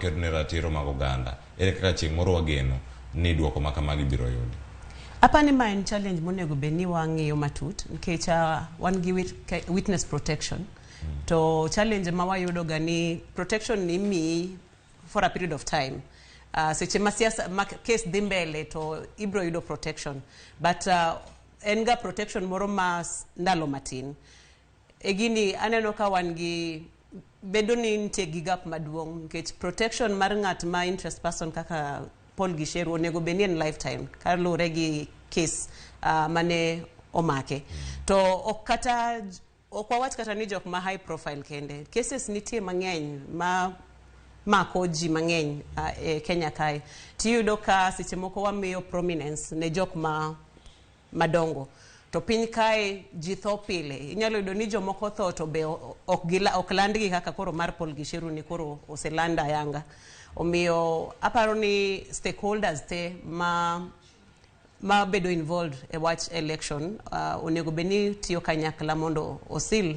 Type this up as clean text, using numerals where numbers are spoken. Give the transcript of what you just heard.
ne ratiro mag oganda ere kaka chieng' moro wageno ni duoko ma kamagi biro yudi. Apani ma en challenge monego beni wang'iyo matut nikech wan gi witness protection to challenge ma wayudo ga ni protection ni mi for a period of time. Seche ma siasa ma case dhi mbele to ibro yudo protection but en ga protection moro ma ndalo matin. Egini aneno ka wan gi bedo ni nitie gi gap maduong' nikech protection mar ng'at ma interest person kaka Paul Gisheru onego beni en lifetime kalure gi case mane omake to ok wawach kata ni jok ma high profile kende cases nitie mang'eny ma mako ji mang'eny e Kenya kae tiyudo ka seche moko wamiyo prominence ne jok madongo to piny kae ji tho pile inyalo yudo ni jomoko tho to be ok landgi kaka koro mar Paul Gisheru ni koro oselanda yanga omiyo aparo ni stakeholders te ma bedo involved e watch election onego beni tiyo kanyakla mondo osil